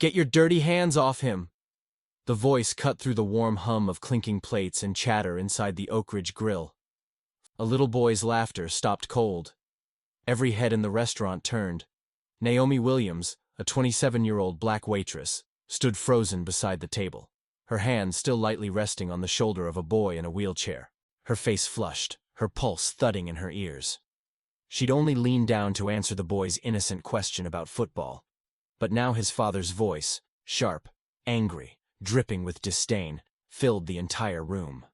Get your dirty hands off him! The voice cut through the warm hum of clinking plates and chatter inside the Oak Ridge Grill. A little boy's laughter stopped cold. Every head in the restaurant turned. Naomi Williams, a 27-year-old black waitress, stood frozen beside the table, her hand still lightly resting on the shoulder of a boy in a wheelchair, her face flushed, her pulse thudding in her ears. She'd only leaned down to answer the boy's innocent question about football. But now his father's voice, sharp, angry, dripping with disdain, filled the entire room.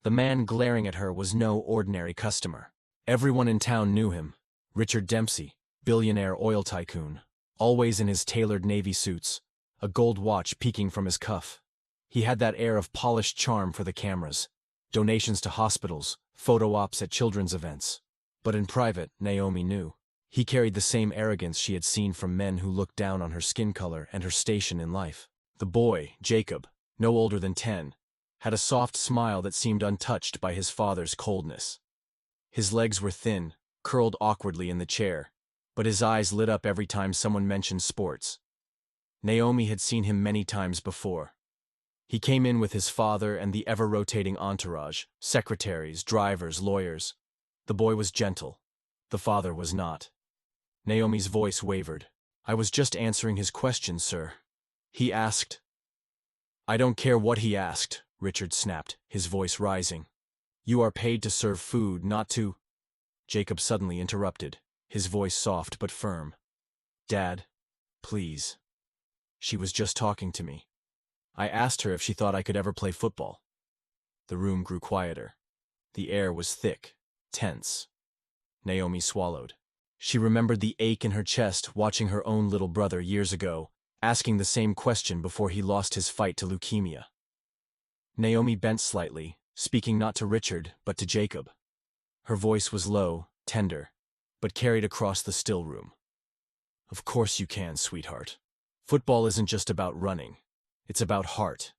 The man glaring at her was no ordinary customer. Everyone in town knew him. Richard Dempsey, billionaire oil tycoon, always in his tailored navy suits, a gold watch peeking from his cuff. He had that air of polished charm for the cameras, donations to hospitals, photo ops at children's events. But in private, Naomi knew. He carried the same arrogance she had seen from men who looked down on her skin color and her station in life. The boy, Jacob, no older than 10, had a soft smile that seemed untouched by his father's coldness. His legs were thin, curled awkwardly in the chair, but his eyes lit up every time someone mentioned sports. Naomi had seen him many times before. He came in with his father and the ever-rotating entourage, secretaries, drivers, lawyers. The boy was gentle. The father was not. Naomi's voice wavered. "I was just answering his question, sir. He asked." "I don't care what he asked," Richard snapped, his voice rising. "You are paid to serve food, not to—" Jacob suddenly interrupted, his voice soft but firm. "Dad, please. She was just talking to me. I asked her if she thought I could ever play football." The room grew quieter. The air was thick, tense. Naomi swallowed. She remembered the ache in her chest watching her own little brother years ago, asking the same question before he lost his fight to leukemia. Naomi bent slightly, speaking not to Richard, but to Jacob. Her voice was low, tender, but carried across the still room. "Of course you can, sweetheart. Football isn't just about running. It's about heart.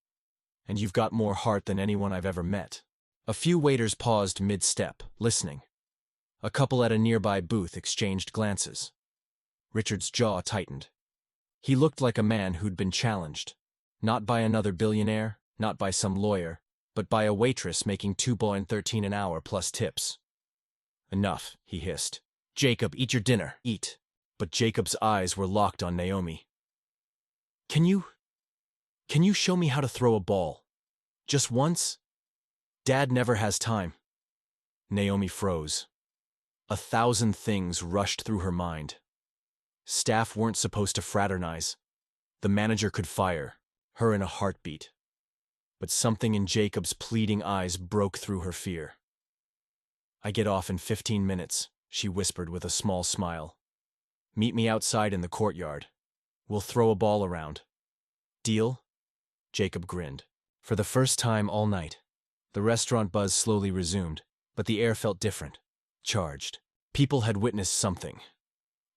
And you've got more heart than anyone I've ever met." A few waiters paused mid-step, listening. A couple at a nearby booth exchanged glances. Richard's jaw tightened. He looked like a man who'd been challenged. Not by another billionaire, not by some lawyer, but by a waitress making $2.13 an hour plus tips. "Enough," he hissed. "Jacob, eat your dinner, eat." But Jacob's eyes were locked on Naomi. Can you show me how to throw a ball? Just once? Dad never has time." Naomi froze. 1,000 things rushed through her mind. Staff weren't supposed to fraternize. The manager could fire her in a heartbeat. But something in Jacob's pleading eyes broke through her fear. "I get off in 15 minutes, she whispered with a small smile. "Meet me outside in the courtyard. We'll throw a ball around. Deal?" Jacob grinned. For the first time all night, the restaurant buzz slowly resumed, but the air felt different, charged. People had witnessed something.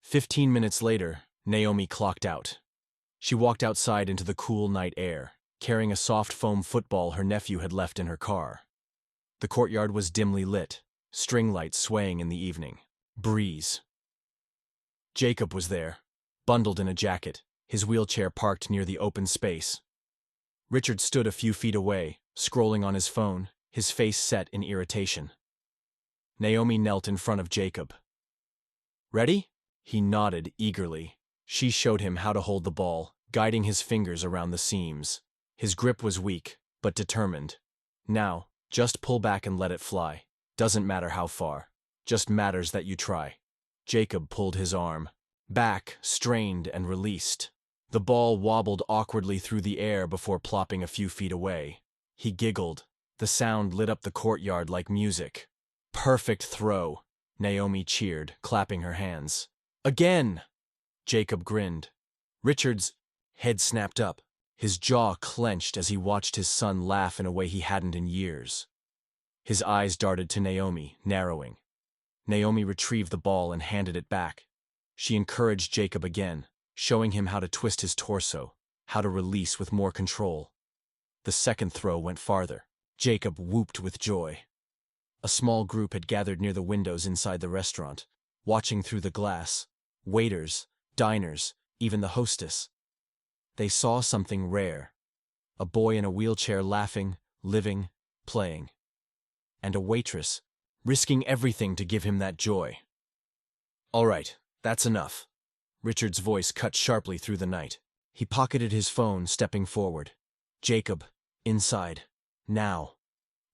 15 minutes later, Naomi clocked out. She walked outside into the cool night air, carrying a soft foam football her nephew had left in her car. The courtyard was dimly lit, string lights swaying in the evening. Breeze. Jacob was there, bundled in a jacket, his wheelchair parked near the open space. Richard stood a few feet away, scrolling on his phone, his face set in irritation. Naomi knelt in front of Jacob. "Ready?" He nodded eagerly. She showed him how to hold the ball, guiding his fingers around the seams. His grip was weak, but determined. "Now, just pull back and let it fly. Doesn't matter how far. Just matters that you try." Jacob pulled his arm. Back, strained and released. The ball wobbled awkwardly through the air before plopping a few feet away. He giggled. The sound lit up the courtyard like music. "Perfect throw," Naomi cheered, clapping her hands. "Again!" Jacob grinned. Richard's head snapped up. His jaw clenched as he watched his son laugh in a way he hadn't in years. His eyes darted to Naomi, narrowing. Naomi retrieved the ball and handed it back. She encouraged Jacob again, showing him how to twist his torso, how to release with more control. The second throw went farther. Jacob whooped with joy. A small group had gathered near the windows inside the restaurant, watching through the glass. Waiters, diners, even the hostess. They saw something rare. A boy in a wheelchair laughing, living, playing. And a waitress, risking everything to give him that joy. "All right, that's enough." Richard's voice cut sharply through the night. He pocketed his phone, stepping forward. "Jacob, inside. Now."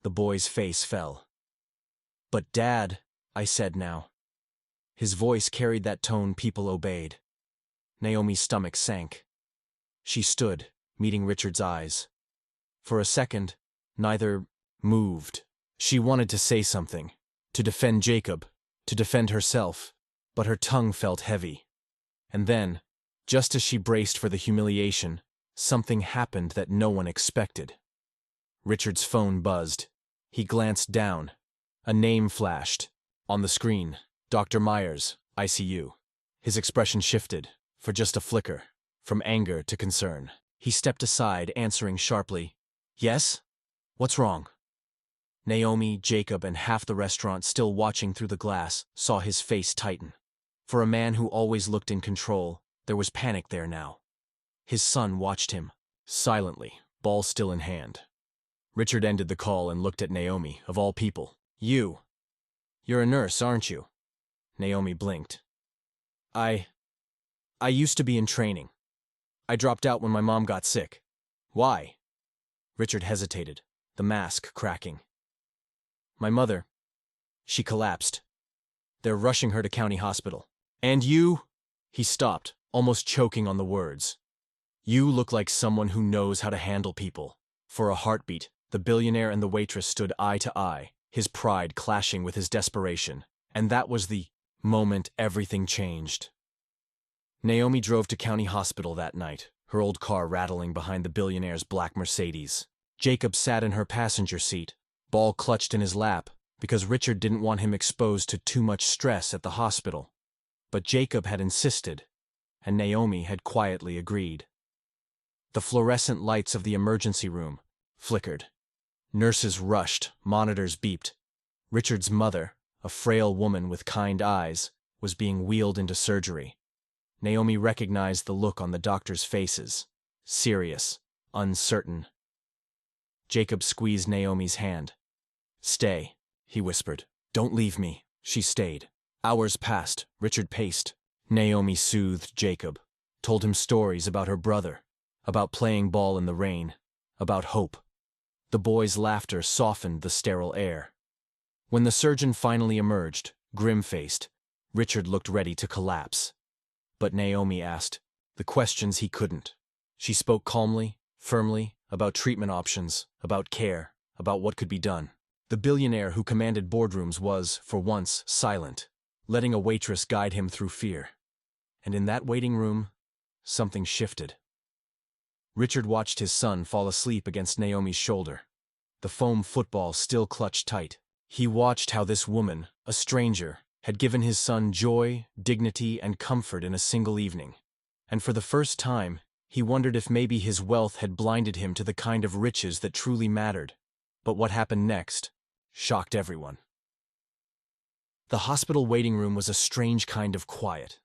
The boy's face fell. "But Dad," I said now. His voice carried that tone people obeyed. Naomi's stomach sank. She stood, meeting Richard's eyes. For a second, neither moved. She wanted to say something, to defend Jacob, to defend herself, but her tongue felt heavy. And then, just as she braced for the humiliation, something happened that no one expected. Richard's phone buzzed. He glanced down. A name flashed. On the screen, Dr. Myers, ICU. His expression shifted, for just a flicker, from anger to concern. He stepped aside, answering sharply, "Yes? What's wrong?" Naomi, Jacob, and half the restaurant, still watching through the glass, saw his face tighten. For a man who always looked in control, there was panic there now. His son watched him, silently, ball still in hand. Richard ended the call and looked at Naomi, of all people. You're a nurse, aren't you?" Naomi blinked. I used to be in training. I dropped out when my mom got sick." "Why?" Richard hesitated, the mask cracking. "My mother, she collapsed. They're rushing her to county hospital." "And you?" He stopped, almost choking on the words. "You look like someone who knows how to handle people." For a heartbeat, the billionaire and the waitress stood eye to eye, his pride clashing with his desperation. And that was the moment everything changed. Naomi drove to county hospital that night, her old car rattling behind the billionaire's black Mercedes. Jacob sat in her passenger seat, ball clutched in his lap, because Richard didn't want him exposed to too much stress at the hospital. But Jacob had insisted, and Naomi had quietly agreed. The fluorescent lights of the emergency room flickered. Nurses rushed, monitors beeped. Richard's mother, a frail woman with kind eyes, was being wheeled into surgery. Naomi recognized the look on the doctors' faces. Serious, uncertain. Jacob squeezed Naomi's hand. "Stay," he whispered. "Don't leave me." She stayed. Hours passed. Richard paced. Naomi soothed Jacob, told him stories about her brother, about playing ball in the rain, about hope. The boy's laughter softened the sterile air. When the surgeon finally emerged, grim-faced, Richard looked ready to collapse. But Naomi asked the questions he couldn't. She spoke calmly, firmly, about treatment options, about care, about what could be done. The billionaire who commanded boardrooms was, for once, silent, letting a waitress guide him through fear. And in that waiting room, something shifted. Richard watched his son fall asleep against Naomi's shoulder, the foam football still clutched tight. He watched how this woman, a stranger, had given his son joy, dignity, and comfort in a single evening. And for the first time, he wondered if maybe his wealth had blinded him to the kind of riches that truly mattered. But what happened next shocked everyone. The hospital waiting room was a strange kind of quiet.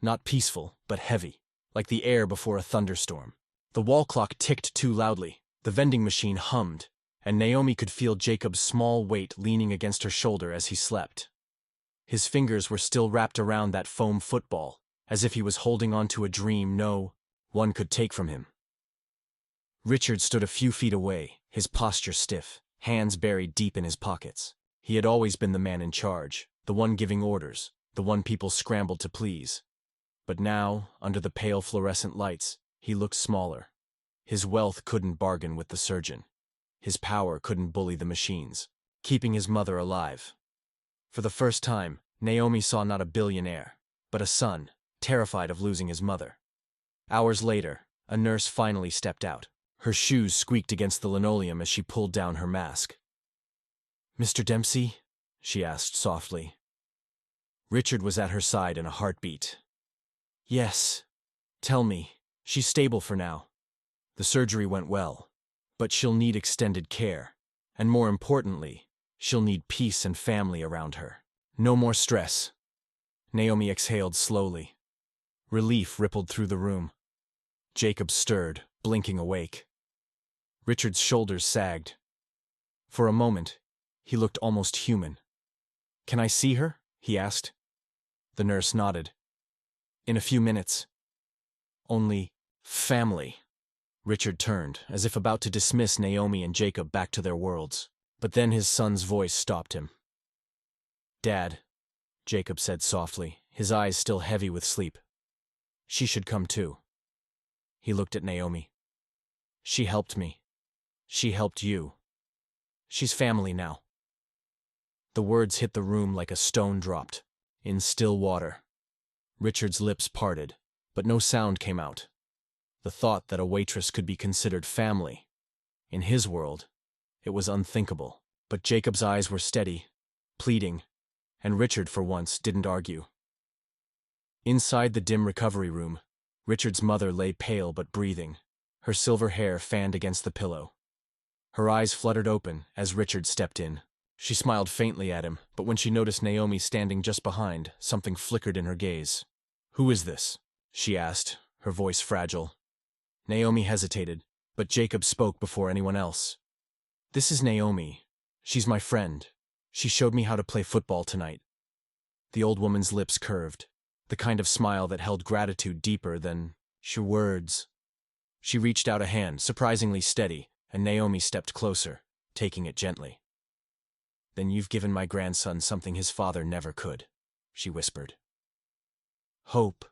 Not peaceful, but heavy, like the air before a thunderstorm. The wall clock ticked too loudly, the vending machine hummed, and Naomi could feel Jacob's small weight leaning against her shoulder as he slept. His fingers were still wrapped around that foam football, as if he was holding on to a dream no one could take from him. Richard stood a few feet away, his posture stiff, hands buried deep in his pockets. He had always been the man in charge, the one giving orders, the one people scrambled to please. But now, under the pale fluorescent lights, he looked smaller. His wealth couldn't bargain with the surgeon. His power couldn't bully the machines, keeping his mother alive. For the first time, Naomi saw not a billionaire, but a son, terrified of losing his mother. Hours later, a nurse finally stepped out. Her shoes squeaked against the linoleum as she pulled down her mask. "Mr. Dempsey?" she asked softly. Richard was at her side in a heartbeat. "Yes. Tell me. She's stable for now. The surgery went well, but she'll need extended care. And more importantly, she'll need peace and family around her. No more stress." Naomi exhaled slowly. Relief rippled through the room. Jacob stirred, blinking awake. Richard's shoulders sagged. For a moment, he looked almost human. "Can I see her?" he asked. The nurse nodded. "In a few minutes." "Only family." Richard turned, as if about to dismiss Naomi and Jacob back to their worlds. But then his son's voice stopped him. "Dad," Jacob said softly, his eyes still heavy with sleep. "She should come too." He looked at Naomi. "She helped me. She helped you. She's family now." The words hit the room like a stone dropped, in still water. Richard's lips parted, but no sound came out. The thought that a waitress could be considered family. In his world, it was unthinkable. But Jacob's eyes were steady, pleading, and Richard, for once, didn't argue. Inside the dim recovery room, Richard's mother lay pale but breathing, her silver hair fanned against the pillow. Her eyes fluttered open as Richard stepped in. She smiled faintly at him, but when she noticed Naomi standing just behind, something flickered in her gaze. "Who is this?" she asked, her voice fragile. Naomi hesitated, but Jacob spoke before anyone else. "This is Naomi. She's my friend. She showed me how to play football tonight." The old woman's lips curved, the kind of smile that held gratitude deeper than words. She reached out a hand, surprisingly steady, and Naomi stepped closer, taking it gently. "Then you've given my grandson something his father never could," she whispered. "Hope."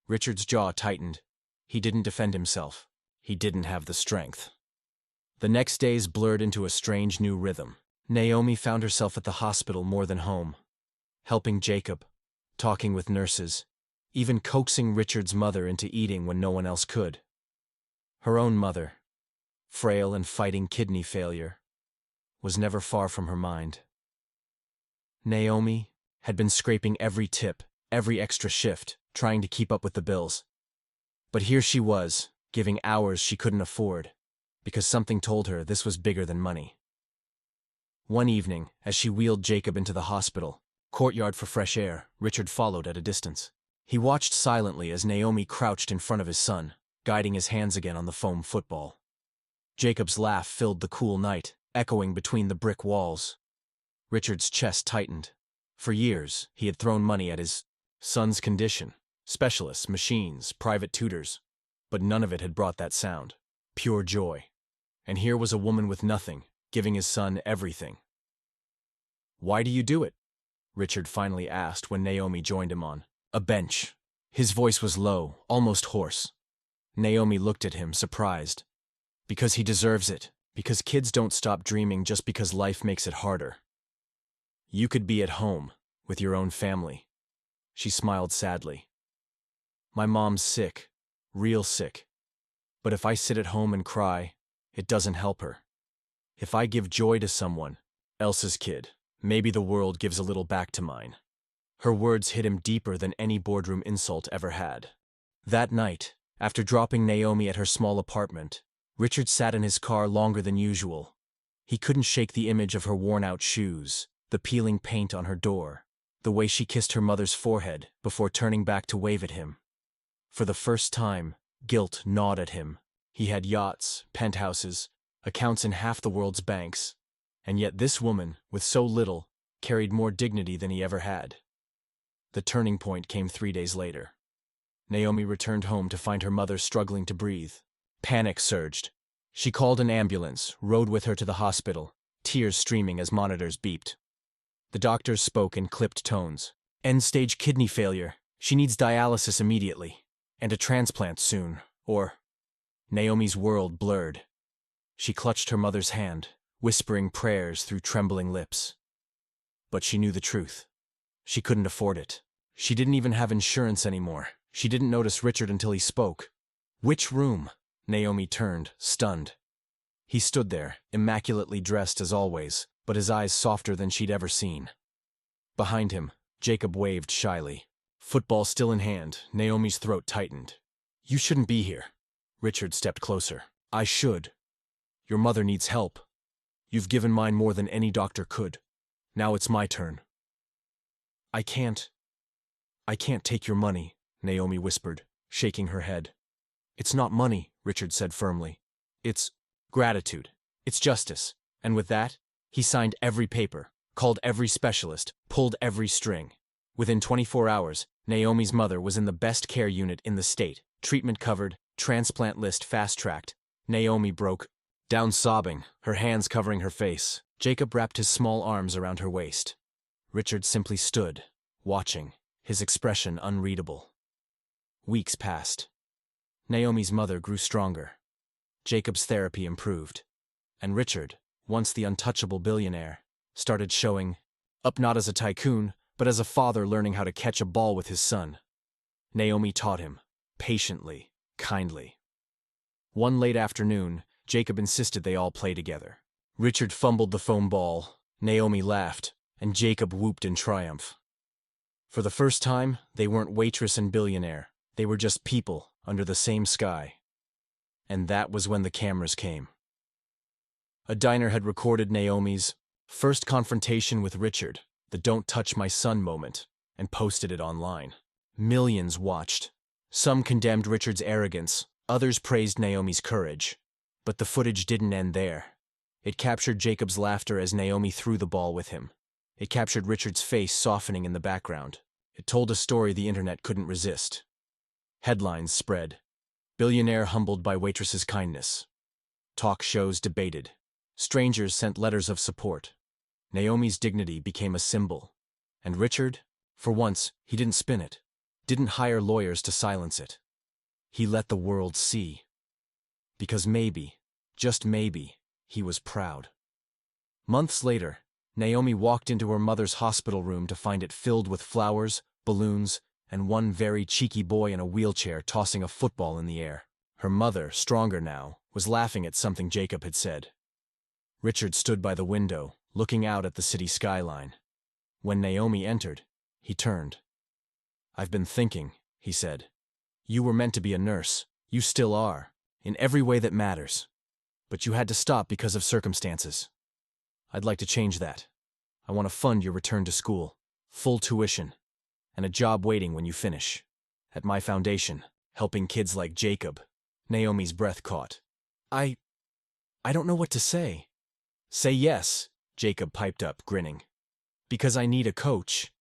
Richard's jaw tightened. He didn't defend himself. He didn't have the strength. The next days blurred into a strange new rhythm. Naomi found herself at the hospital more than home, helping Jacob, talking with nurses, even coaxing Richard's mother into eating when no one else could. Her own mother, frail and fighting kidney failure, was never far from her mind. Naomi had been scraping every tip, every extra shift, trying to keep up with the bills. But here she was, giving hours she couldn't afford, because something told her this was bigger than money. One evening, as she wheeled Jacob into the hospital courtyard for fresh air, Richard followed at a distance. He watched silently as Naomi crouched in front of his son, guiding his hands again on the foam football. Jacob's laugh filled the cool night, echoing between the brick walls. Richard's chest tightened. For years, he had thrown money at his son's condition, specialists, machines, private tutors, but none of it had brought that sound. Pure joy. And here was a woman with nothing, giving his son everything. "Why do you do it?" Richard finally asked when Naomi joined him on a bench. His voice was low, almost hoarse. Naomi looked at him, surprised. "Because he deserves it. Because kids don't stop dreaming just because life makes it harder. You could be at home, with your own family." She smiled sadly. "My mom's sick, real sick. But if I sit at home and cry, it doesn't help her. If I give joy to someone else's kid, maybe the world gives a little back to mine." Her words hit him deeper than any boardroom insult ever had. That night, after dropping Naomi at her small apartment, Richard sat in his car longer than usual. He couldn't shake the image of her worn-out shoes, the peeling paint on her door, the way she kissed her mother's forehead before turning back to wave at him. For the first time, guilt gnawed at him. He had yachts, penthouses, accounts in half the world's banks, and yet this woman, with so little, carried more dignity than he ever had. The turning point came 3 days later. Naomi returned home to find her mother struggling to breathe. Panic surged. She called an ambulance, rode with her to the hospital, tears streaming as monitors beeped. The doctors spoke in clipped tones. "End-stage kidney failure. She needs dialysis immediately. And a transplant soon, or—" Naomi's world blurred. She clutched her mother's hand, whispering prayers through trembling lips. But she knew the truth. She couldn't afford it. She didn't even have insurance anymore. She didn't notice Richard until he spoke. "Which room?" Naomi turned, stunned. He stood there, immaculately dressed as always, but his eyes softer than she'd ever seen. Behind him, Jacob waved shyly. Football still in hand, Naomi's throat tightened. "You shouldn't be here." Richard stepped closer. "I should. Your mother needs help. You've given mine more than any doctor could. Now it's my turn." I can't take your money," Naomi whispered, shaking her head. It's not money, Richard said firmly. It's gratitude. It's justice. And with that, he signed every paper, called every specialist, pulled every string. Within 24 hours, Naomi's mother was in the best care unit in the state. Treatment covered, transplant list fast-tracked. Naomi broke down sobbing, her hands covering her face. Jacob wrapped his small arms around her waist. Richard simply stood, watching, his expression unreadable. Weeks passed. Naomi's mother grew stronger. Jacob's therapy improved. And Richard, once the untouchable billionaire, started showing up not as a tycoon, but as a father learning how to catch a ball with his son. Naomi taught him, patiently, kindly. One late afternoon, Jacob insisted they all play together. Richard fumbled the foam ball, Naomi laughed, and Jacob whooped in triumph. For the first time, they weren't Waitress and Billionaire. They were just people under the same sky. And that was when the cameras came. A diner had recorded Naomi's first confrontation with Richard, the "don't touch my son" moment, and posted it online. Millions watched. Some condemned Richard's arrogance, others praised Naomi's courage. But the footage didn't end there. It captured Jacob's laughter as Naomi threw the ball with him. It captured Richard's face softening in the background. It told a story the internet couldn't resist. Headlines spread. Billionaire humbled by Waitress's kindness. Talk shows debated. Strangers sent letters of support. Naomi's dignity became a symbol. And Richard, for once, he didn't spin it. Didn't hire lawyers to silence it. He let the world see. Because maybe, just maybe, he was proud. Months later, Naomi walked into her mother's hospital room to find it filled with flowers, balloons, and one very cheeky boy in a wheelchair tossing a football in the air. Her mother, stronger now, was laughing at something Jacob had said. Richard stood by the window, looking out at the city skyline. When Naomi entered, he turned. "I've been thinking," he said. "You were meant to be a nurse. You still are, in every way that matters. But you had to stop because of circumstances. I'd like to change that. I want to fund your return to school, full tuition, and a job waiting when you finish. At my foundation, helping kids like Jacob." Naomi's breath caught. I don't know what to say." "Say yes," Jacob piped up, grinning. "Because I need a coach."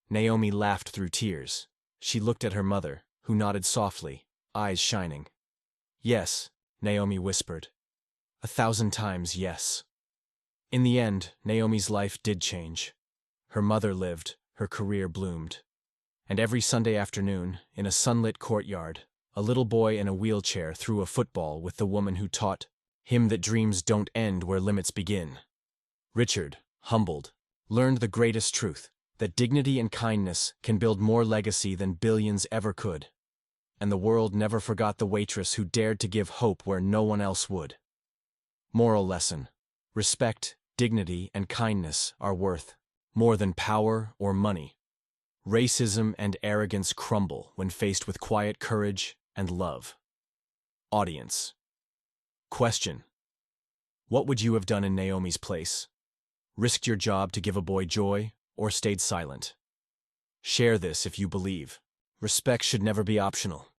Naomi laughed through tears. She looked at her mother, who nodded softly, eyes shining. "Yes," Naomi whispered. 1,000 times yes. In the end, Naomi's life did change. Her mother lived, her career bloomed. And every Sunday afternoon, in a sunlit courtyard, a little boy in a wheelchair threw a football with the woman who taught him that dreams don't end where limits begin. Richard, humbled, learned the greatest truth, that dignity and kindness can build more legacy than billions ever could. And the world never forgot the waitress who dared to give hope where no one else would. Moral lesson: respect, dignity, and kindness are worth more than power or money. Racism and arrogance crumble when faced with quiet courage and love. Audience. Question: what would you have done in Naomi's place? Risked your job to give a boy joy, or stayed silent? Share this if you believe. Respect should never be optional.